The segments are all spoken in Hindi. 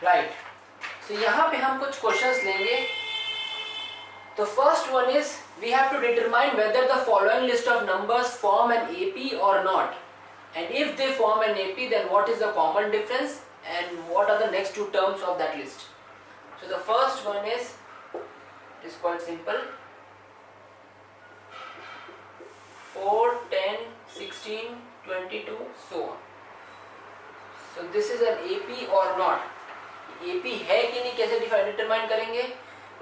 राइट। सो यहाँ पे हम कुछ क्वेश्चंस लेंगे। तो first one is we have to determine whether the following list of numbers form an AP or not, and if they form an AP then what is the common difference and what are the next two terms of that list. So the first one is quite simple, 4, 10, 16, 22, so on. So this is an AP or not. AP है कि नहीं कैसे डिटरमाइन करेंगे?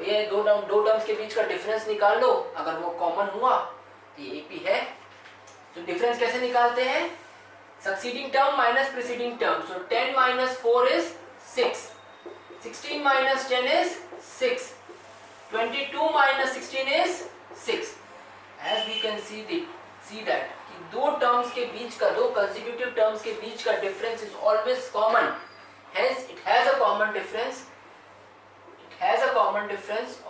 ये दो टर्म्स के बीच का डिफरेंस निकाल लो, अगर वो कॉमन हुआ तो ये AP है। तो डिफरेंस कैसे निकालते हैं? Succeeding term minus preceding term. So 10 minus 4 is 6, 16 minus 10 is 6, 22 minus 16 is 6. As we can see that कि दो टर्म्स के बीच का, दो कंसेक्यूटिव टर्म्स के बीच का difference is always common, hence it has a common difference,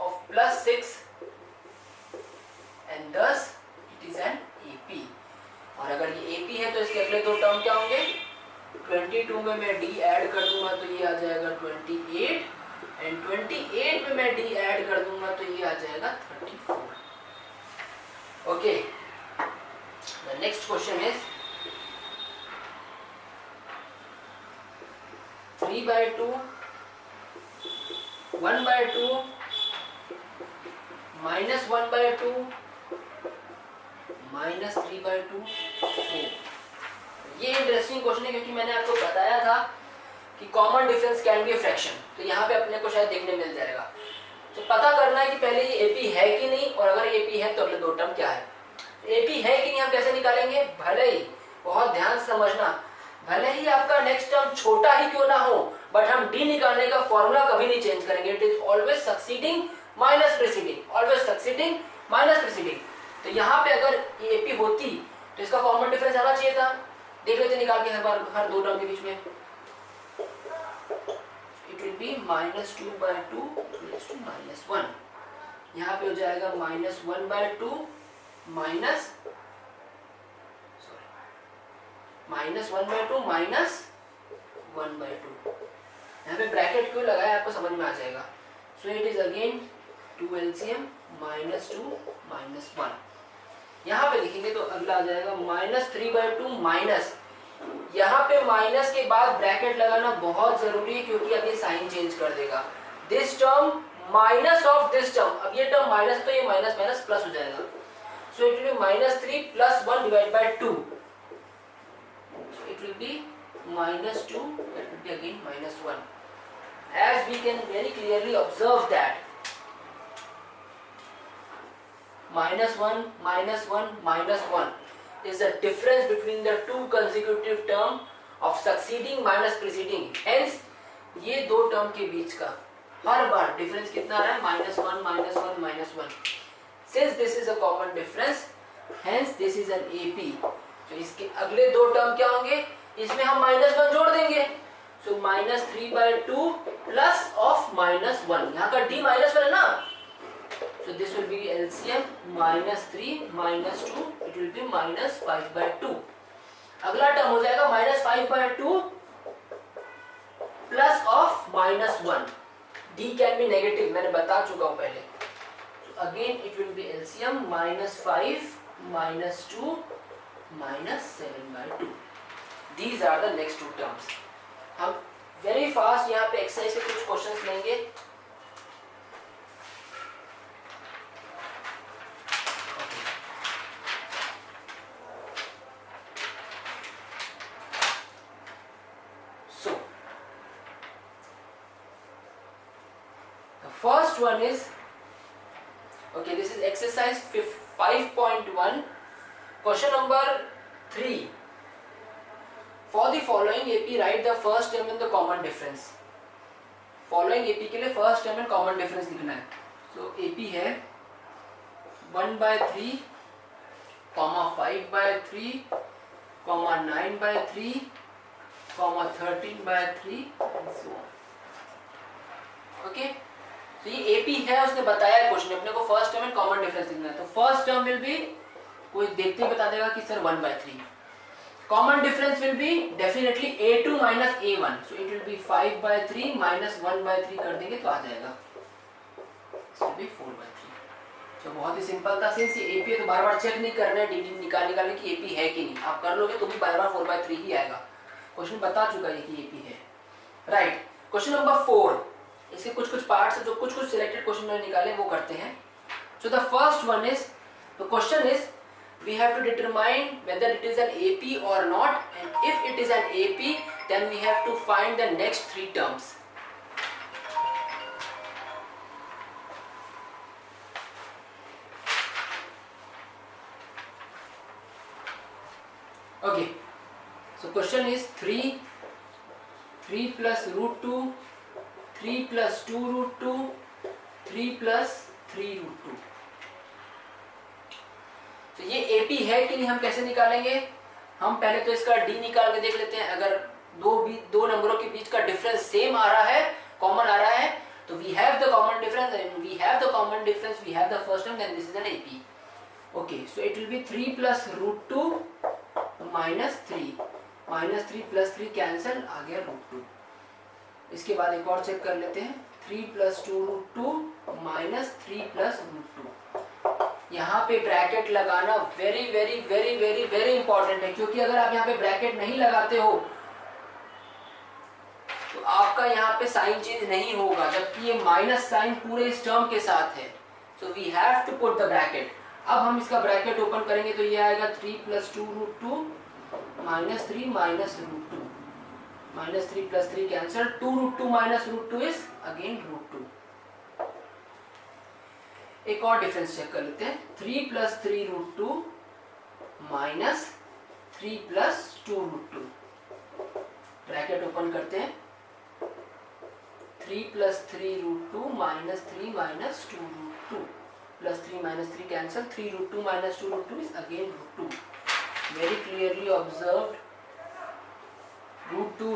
of +6 and thus it is an AP। और अगर ये AP है तो इसके अगले दो टर्म क्या होंगे? 22 में मैं D ऐड कर दूंगा तो ये आ जाएगा 28, एंड 28 में मैं D ऐड कर दूंगा तो ये आ जाएगा 34। Okay, the next question is 3/2, 1/2, -1/2, -3/2, 4। ये इंटरेस्टिंग क्वेश्चन है क्योंकि मैंने आपको बताया था कि common difference can be a fraction, तो यहाँ पे अपने को शायद देखने मिल जाएगा। तो पता करना है कि पहले ये एपी है कि नहीं, और अगर एपी है तो अगले दो टर्म क्या है। एपी है कि नहीं हम कैसे निकालेंगे? भले ही, बहुत ध्यान समझना, भले ही आपका नेक्स्ट टर्म छोटा ही क्यों ना हो, बट हम डी निकालने का फॉर्मूला कभी नहीं चेंज करेंगे। It is always succeeding minus preceding, always succeeding minus preceding. तो यहाँ पे अगर ये एपी होती तो इसका कॉमन डिफरेंस आना चाहिए था। देख लेते निकाल के हर दो टर्म के बीच में। It will B -2/2 -1। यहाँ पे हो जाएगा -1/2 -1/2 -1/2। यहाँ पे ब्रैकेट क्यों लगाया आपको समझ में आ जाएगा। So it is again 2 LCM -2 -1। यहाँ पे लिखेंगे तो अगला आ जाएगा -3/2 माइनस, यहाँ पे माइनस के बाद ब्रैकेट लगाना बहुत जरूरी है क्योंकि अब ये साइन चेंज कर देगा। This term minus of this term, अब ये टर्म माइनस है तो ये माइनस माइनस प्लस हो जाएगा। सो it will be -3 + 1 / 2। So it will be -2, that will be again -1. As we can very clearly observe that -1 -1 -1 is the difference between the two consecutive term of succeeding minus preceding. Hence ये दो टर्म के बीच का हर बार डिफरेंस कितना आ रहा है? -1 -1 -1। Since this is a common difference, hence this is an AP. तो इसके अगले दो टर्म क्या होंगे? इसमें हम -1 जोड़ देंगे। So -3/2 plus of -1। यहाँ का D -1 है ना, so this will be LCM -3 -2, it will be -5/2। अगला टर्म हो जाएगा -5/2 plus of -1। D can be negative, मैंने बता चुका हूँ पहले। So again it will be LCM -5 -2 -7/2। These are the next two terms। हम वेरी फास्ट यहाँ पे एक्सरसाइज के कुछ क्वेश्चंस लेंगे। So the first one is, okay, this is exercise 5.1, question number 3। For the following AP, write the first term and the common difference। Following AP के लिए first term and common difference लिखना है। So AP है 1/3, 5/3, 9/3, 13/3 and so on। Okay, तो ये AP है, उसने बताया क्वेश्चन अपने को first term and common difference लिखना है। तो फर्स्ट टर्म विल बी, कोई देखते ही बता देगा कि sir 1/3। common difference will be definitely a2 minus a1, so it will be 5/3 minus 1/3 कर देंगे तो आ जाएगा, it will be 4/3। तो बहुत ही सिंपल था, सिंस ये एपी है तो बार बार चेक नहीं करना है डी निकालने की एपी है कि नहीं, आप कर लोगे तो भी बार बार 4/3 ही आएगा, क्वेश्चन बता चुका है कि एपी है। राइट, क्वेश्चन नंबर 4, इसके कुछ पार्ट्स जो कुछ सिलेक्टेड क्वेश्चन मैंने निकाले वो करते हैं। सो the first one is, the question is we have to determine whether it is an AP or not, and if it is an AP then we have to find the next 3 terms. Okay, so question is 3 plus root 2, 3 plus 2 root 2, 3 plus 3 root 2। तो ये AP है कि नहीं हम कैसे निकालेंगे, हम पहले तो इसका D निकाल के देख लेते हैं। अगर दो नंबरों के बीच का डिफरेंस सेम आ रहा है, कॉमन आ रहा है, तो we have the common difference, and we have the common difference, we have the first term, then this is an AP। Okay, so it will be 3 plus root 2 minus 3 plus 3 cancel, आ गया root 2। इसके बाद एक और चेक कर लेते हैं, 3 plus 2 root 2 minus 3 plus root 2। यहाँ पे ब्रैकेट लगाना very very very very very important है, क्योंकि अगर आप यहाँ पे ब्रैकेट नहीं लगाते हो तो आपका यहाँ पे साइन चेंज नहीं होगा, जबकि ये माइनस साइन पूरे इस टर्म के साथ है। So we have to put the bracket. अब हम इसका ब्रैकेट ओपन करेंगे तो ये आएगा 3 plus 2 root 2 minus 3 minus root 2, minus 3 plus 3 cancel, 2 root 2 minus root 2 is again root 2। एक और डिफरेंस चेक कर लेते हैं, 3 plus 3 root 2 minus 3 plus 2 root 2। Bracket open करते हैं, 3 plus 3 root 2 minus 3 minus 2 root 2 plus 3 minus 3 cancel, 3 root 2 minus 2 root 2 is again root 2। very clearly observed, root 2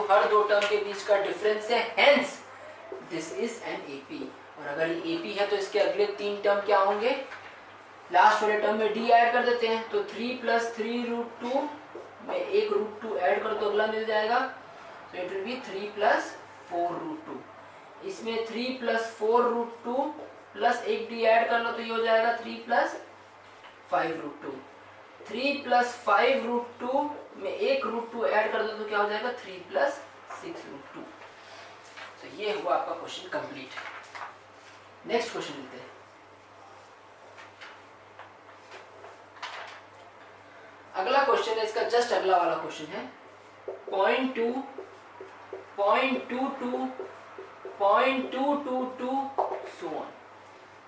हर दो टर्म के बीच का डिफरेंस है, hence this is an AP। और अगर ये AP है तो इसके अगले 3 टर्म क्या होंगे, लास्ट वाले टर्म में D ऐड कर देते हैं, तो 3 plus 3 root 2 में एक root 2 ऐड कर तो अगला मिल जाएगा, so it will be 3 plus 4 root 2। इसमें 3 plus 4 root 2 प्लस एक D ऐड कर लो तो ये हो जाएगा 3 plus 5 root 2। 3 plus 5 root 2 में एक root 2 ऐड कर दो तो क्या हो जाएगा 3 plus 6 root 2। तो ये हुआ आपका क्वेश्चन कंप्लीट। नेक्स्ट क्वेश्चन लेते हैं। अगला क्वेश्चन है, इसका जस्ट अगला वाला क्वेश्चन है 0.2, 0.22, 0.222 so on।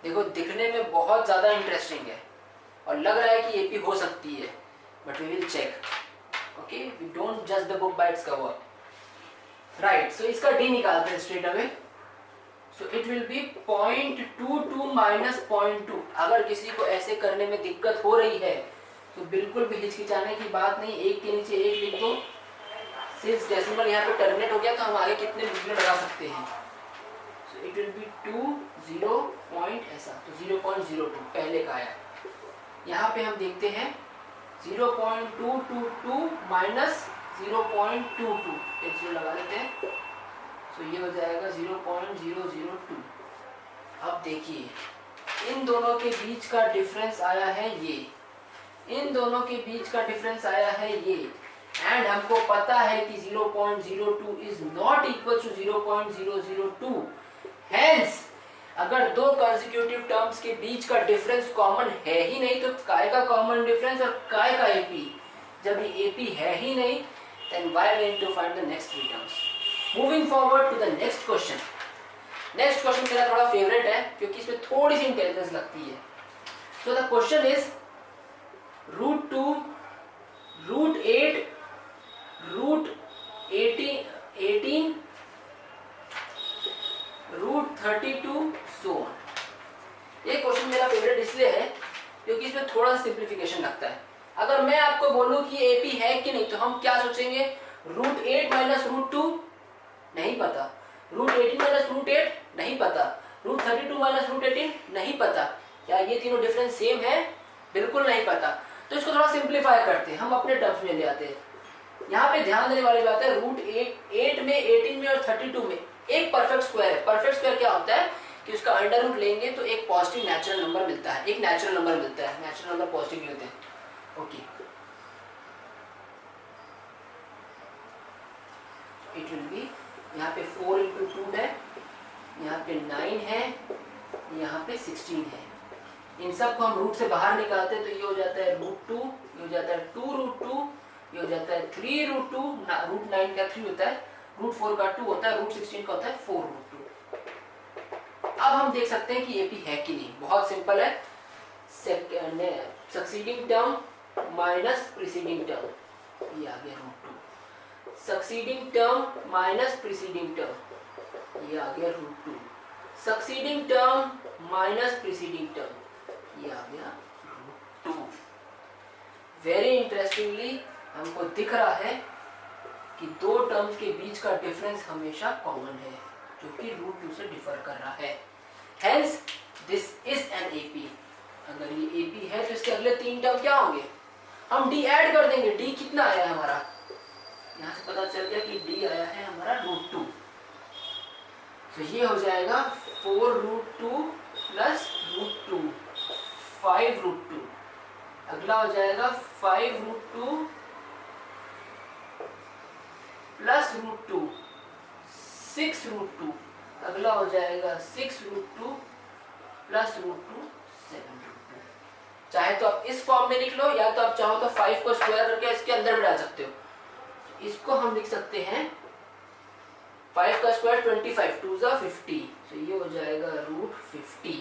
देखो दिखने में बहुत ज्यादा इंटरेस्टिंग है और लग रहा है कि एपी हो सकती है, but we will check. Okay, we don't जज the book by its cover. Right, so इसका डी निकालते हैं straight away. So it will be 0.22 minus 0.2। अगर किसी को ऐसे करने में दिक्कत हो रही है तो बिल्कुल भी हिचकिचाने की बात नहीं, एक के नीचे एक लिख दो। सिंस डेसिमल यहाँ पे टर्मिनेट हो गया तो हम आगे कितने डिजिट लगा सकते हैं। सो इट विल बी 2 0 पॉइंट ऐसा, तो 0.02 पहले का आया। यहाँ पे हम देखते हैं 0.222 माइनस 0.22, एक जीरो लगा लेते हैं, तो ये हो जाएगा 0.002। अब देखिए इन दोनों के बीच का डिफरेंस आया है ये, इन दोनों के बीच का डिफरेंस आया है ये, एंड हमको पता है कि 0.02 is not equal to 0.002। Hence अगर दो कंसेक्यूटिव टर्म्स के बीच का डिफरेंस कॉमन है ही नहीं तो काय का कॉमन डिफरेंस और काय का एपी। जब ये एपी है ही नहीं, then why we need to find the next three terms? Moving forward to the next question. Next question मेरा थोड़ा फेवरेट है क्योंकि इसमें थोड़ी सी इंटेलिजेंस लगती है। So the question is √2, √8, √18, √32 so on। ये क्वेश्चन मेरा फेवरेट इसलिए है क्योंकि इसमें थोड़ा सा सिंप्लीफिकेशन लगता है। अगर मैं आपको बोलूं कि एपी है कि नहीं तो हम क्या सोचेंगे, √8 माइनस √2 नहीं पता, √18 माइनस √8 नहीं पता, √32 माइनस √18 नहीं पता। क्या ये तीनों डिफरेंस सेम है? बिल्कुल नहीं पता। तो इसको थोड़ा सिंप्लीफाई करते हैं, हम अपने टर्म्स में ले आते हैं। यहाँ पे ध्यान देने वाली बात है, रूट 8 में, 18 में और 32 में एक परफेक्ट स्क्वायर है। परफेक्ट स्क्वायर क्या होता है कि उसका अंडर रूट लेंगे तो एक पॉजिटिव नेचुरल नंबर मिलता है, एक नेचुरल नंबर मिलता है, नेचुरल नंबर पॉजिटिव होते हैं। ओके, इट विल बी, यहाँ पे 4 इंटू 2 है, यहाँ पे 9 है, यहाँ पे 16 है। इन सब को हम रूट से बाहर निकालते हैं तो ये हो जाता है रूट 2, ये हो जाता है 2 रूट 2, ये हो जाता है 3 रूट 2, रूट 9 का 3 होता है, रूट 4 का 2 होता है, रूट 16 का होता है 4 रूट 2। अब हम देख सकते हैं कि एपी है कि नहीं। बहुत सिंपल है, succeeding term minus preceding term, ये आ गया root 2। Succeeding term minus preceding term, ये आ गया root 2। Succeeding term minus preceding term, ये आ गया रूट 2। वेरी इंटरेस्टिंगली हमको दिख रहा है कि दो टर्म्स के बीच का डिफरेंस हमेशा कॉमन है, जो कि रूट 2 से डिफर कर रहा है। Hence this is an AP. अगर ये एपी है तो इसके अगले 3 टर्म क्या होंगे, हम डी ऐड कर देंगे। डी कितना आया है हमारा, यहाँ से पता चल गया कि डी आया है हमारा रूट 2। तो ये हो जाएगा 4 रूट 2 प्लस रूट 2, 5 रूट 2। अगला हो जाएगा 5 रूट 2 प्लस रूट 2, 6 रूट 2। अगला हो जाएगा 6 रूट 2 प्लस रूट 2, 7 रूट 2। चाहे तो आप इस फॉर्म में लिख लो, या तो आप चाहो तो 5 को स्क्वायर करके इसके अंदर भी डाल सकते हो। इसको हम लिख सकते हैं 5 का स्क्वायर 25, 2 जा 50, तो ये हो जाएगा रूट 50।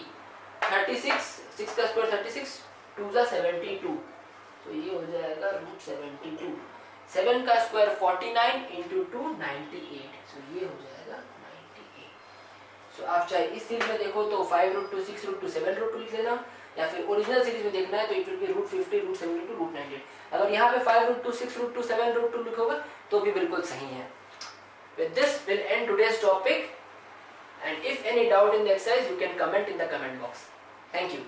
36, 6 का स्क्वायर 36, 2 जा 72, तो ये हो जाएगा रूट 72। 7 का स्क्वायर 49 इंटू 2 98, सो ये हो जाएगा 98। सो आप चाहे इस सीरीज में देखो तो 5 रूट 2, 6 रूट 2, 7 रूट 2 लिख लेना, या फिर ओरिजिनल सीरीज में देखना है तो it will be root 50, root 72, root 98। अगर यहाँ पे 5 रूट 2, 6 रूट 2, 7 रूट 2 लिखोगे तो भी बिल्कुल सही है। With this we'll end today's topic, and if any doubt in the exercise you can comment in the comment box. Thank you.